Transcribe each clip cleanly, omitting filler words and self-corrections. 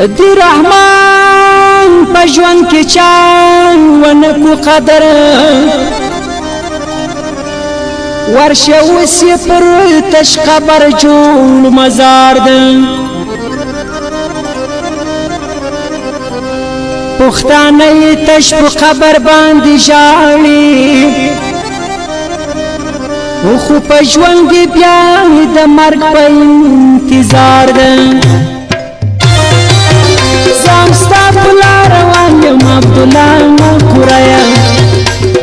دی رحمان پجوان کی چان ونکو قدر ورشه وسی پر تش قبر جوړ مزار ده پښتانه تش په قبر باندې ژاړي خو پجوان دی بیا د مرګ په انتظار ده ستا پلا روان یم عبدالله مکورایا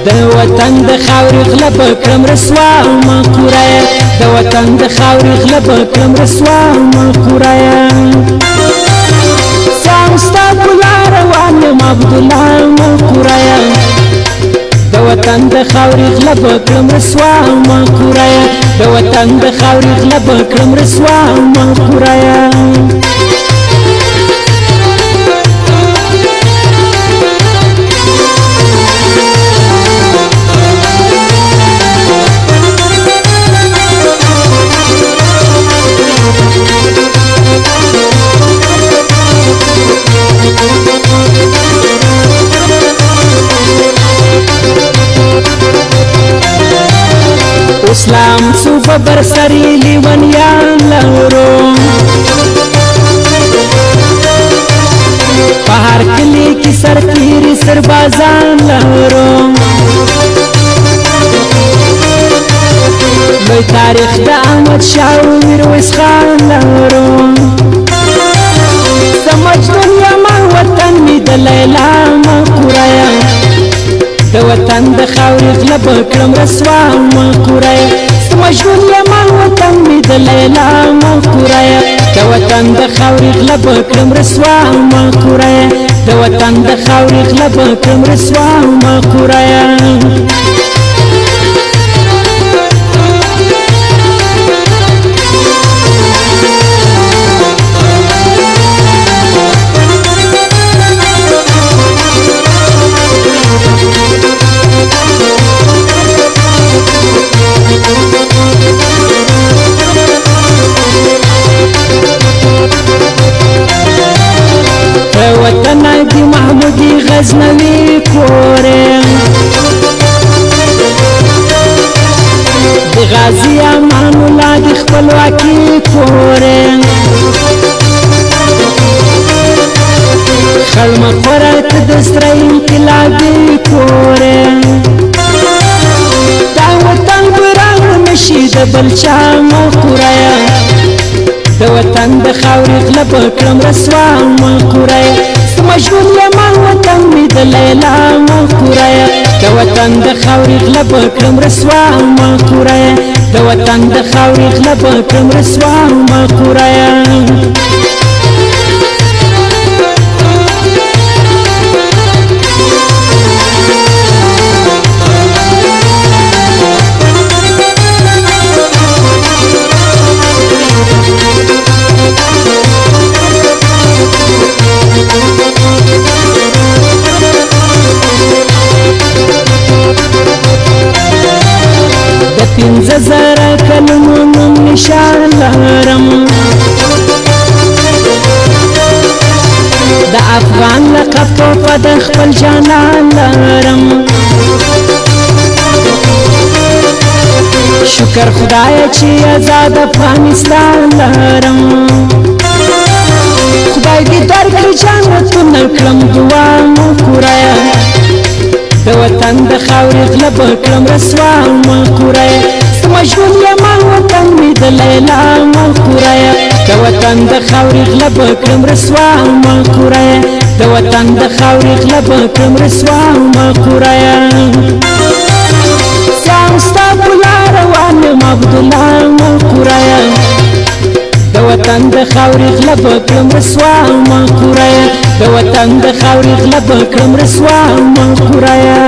د وطن د خاورې غله به کړم رسوا مکورایا د وطن د خاورې غله به کړم رسوا مکورایا ستا پلا روان یم عبدالله مکورایا د وطن د خاورې غله به کړم رسوا مکورایا د وطن د خاورې غله به کړم رسوا مکورایا اسلام صوفه برسری لیونیان لورو پہار کلی کی سرتیری سربازان لورو لوی تاریخ دا احمد شاه و میرویس خان لورو سمجھ دنیا ما وطن می د لیلا مکورایا د وطن د خاورې غله به کړم رسوا مکورایا سمجھ دنیا ما وطن می د لیلا مکورایا د وطن د خاورې غله به کړم رسوا مکورایا د وطن د خاورې غله به کړم رسوا مکورایا وطن دی محمودی غزنوی کوره دی غازی امان الله دی خپلواکی کوره خلم خورت دستر انقلابی کوره دا وطن براغ نشی د بلچا مکورایا د وطن د خاورې غله به کړم رسوا مکورایا سمجھ دنیا ما وطن می د لیلا مکورایا د وطن د خاورې غله به کړم رسوا مکورایا د وطن د خاورې غله به کړم رسوا مکورایا پنځه زره کلونو نوم نشان لرم د افغان لقب په د خپل جانان لرم شکر خدای چې آزاد افغانستان لرم خدای دې درکړي جنتونه کړم دعا مکورایا د وطن د خاورې غله به کړم رسوا مکورایا سمجھ دنیا ما وطن می د لیلا مکورایا د وطن د خاورې غله به کړم رسوا مکورایا د وطن د خاورې غله به کړم رسوا مکورایا ستا پلا روان یم عبدالله مکورایا د وطن د خاورې غله به کړم رسوا مکورایا د وطن د خاورې غله به کړم رسوا مکورایا